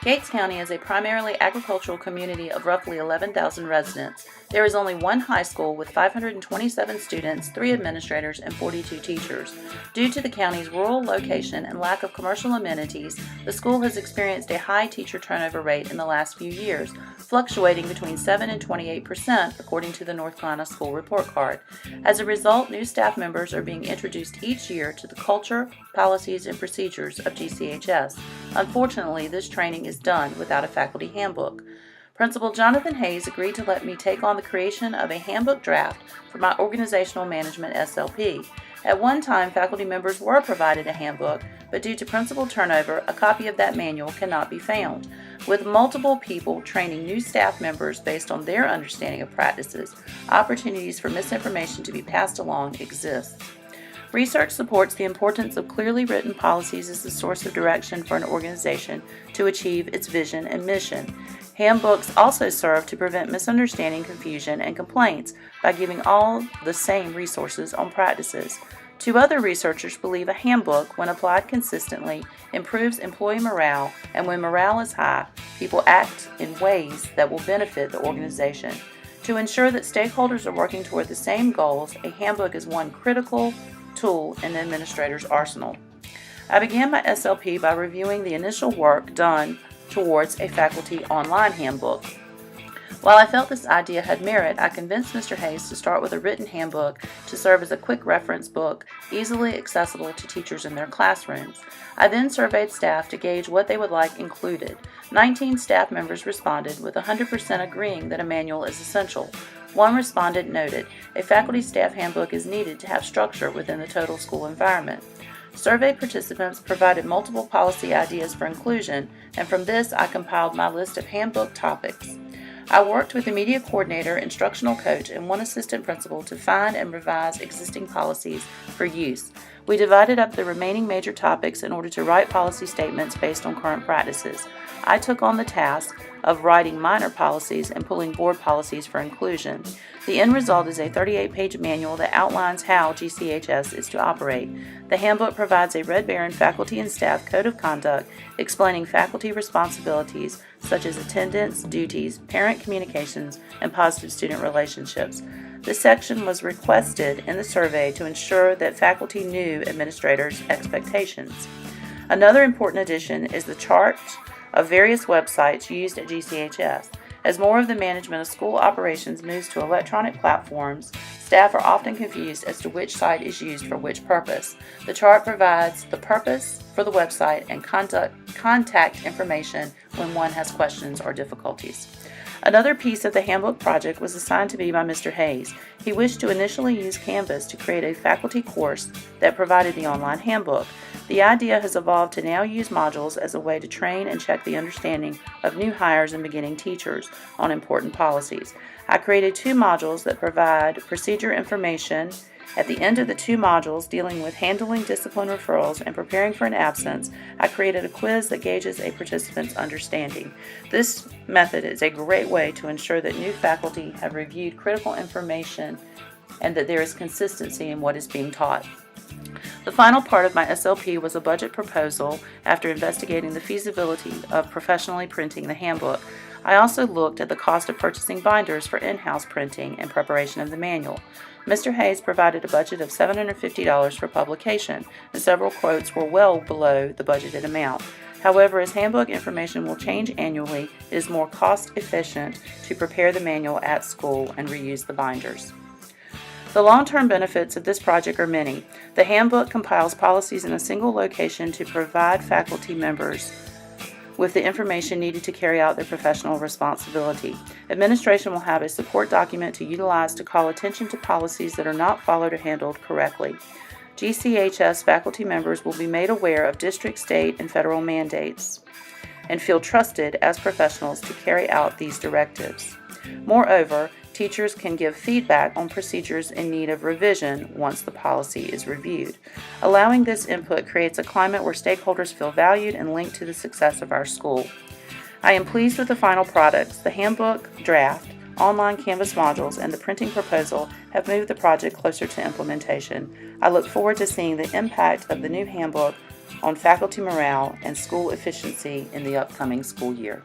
Gates County is a primarily agricultural community of roughly 11,000 residents. There is only one high school with 527 students, 3 administrators, and 42 teachers. Due to the county's rural location and lack of commercial amenities, the school has experienced a high teacher turnover rate in the last few years, fluctuating between 7 and 28% according to the North Carolina School Report Card. As a result, new staff members are being introduced each year to the culture, policies, and procedures of GCHS. Unfortunately, this training is done without a faculty handbook. Principal Jonathan Hayes agreed to let me take on the creation of a handbook draft for my organizational management SLP. At one time, faculty members were provided a handbook, but due to principal turnover, a copy of that manual cannot be found. With multiple people training new staff members based on their understanding of practices, opportunities for misinformation to be passed along exist. Research supports the importance of clearly written policies as the source of direction for an organization to achieve its vision and mission. Handbooks also serve to prevent misunderstanding, confusion, and complaints by giving all the same resources on practices. 2 other researchers believe a handbook, when applied consistently, improves employee morale, and when morale is high, people act in ways that will benefit the organization. To ensure that stakeholders are working toward the same goals, a handbook is one critical tool in the administrator's arsenal. I began my SLP by reviewing the initial work done towards a faculty online handbook. While I felt this idea had merit, I convinced Mr. Hayes to start with a written handbook to serve as a quick reference book, easily accessible to teachers in their classrooms. I then surveyed staff to gauge what they would like included. 19 staff members responded, with 100% agreeing that a manual is essential. One respondent noted, a faculty staff handbook is needed to have structure within the total school environment. Survey participants provided multiple policy ideas for inclusion, and from this I compiled my list of handbook topics. I worked with the media coordinator, instructional coach, and one assistant principal to find and revise existing policies for use. We divided up the remaining major topics in order to write policy statements based on current practices. I took on the task of writing minor policies and pulling board policies for inclusion. The end result is a 38-page manual that outlines how GCHS is to operate. The handbook provides a Red Baron faculty and staff code of conduct explaining faculty responsibilities such as attendance, duties, parent communications, and positive student relationships. This section was requested in the survey to ensure that faculty knew administrators' expectations. Another important addition is the chart of various websites used at GCHS. As more of the management of school operations moves to electronic platforms, staff are often confused as to which site is used for which purpose. The chart provides the purpose for the website and contact information when one has questions or difficulties. Another piece of the handbook project was assigned to me by Mr. Hayes. He wished to initially use Canvas to create a faculty course that provided the online handbook. The idea has evolved to now use modules as a way to train and check the understanding of new hires and beginning teachers on important policies. I created 2 modules that provide procedure information. At the end of the 2 modules dealing with handling discipline referrals and preparing for an absence, I created a quiz that gauges a participant's understanding. This method is a great way to ensure that new faculty have reviewed critical information and that there is consistency in what is being taught. The final part of my SLP was a budget proposal after investigating the feasibility of professionally printing the handbook. I also looked at the cost of purchasing binders for in-house printing and preparation of the manual. Mr. Hayes provided a budget of $750 for publication, and several quotes were well below the budgeted amount. However, as handbook information will change annually, it is more cost-efficient to prepare the manual at school and reuse the binders. The long-term benefits of this project are many. The handbook compiles policies in a single location to provide faculty members with the information needed to carry out their professional responsibility. Administration will have a support document to utilize to call attention to policies that are not followed or handled correctly. GCHS faculty members will be made aware of district, state, and federal mandates and feel trusted as professionals to carry out these directives. Moreover, teachers can give feedback on procedures in need of revision once the policy is reviewed. Allowing this input creates a climate where stakeholders feel valued and linked to the success of our school. I am pleased with the final products. The handbook draft, online Canvas modules, and the printing proposal have moved the project closer to implementation. I look forward to seeing the impact of the new handbook on faculty morale and school efficiency in the upcoming school year.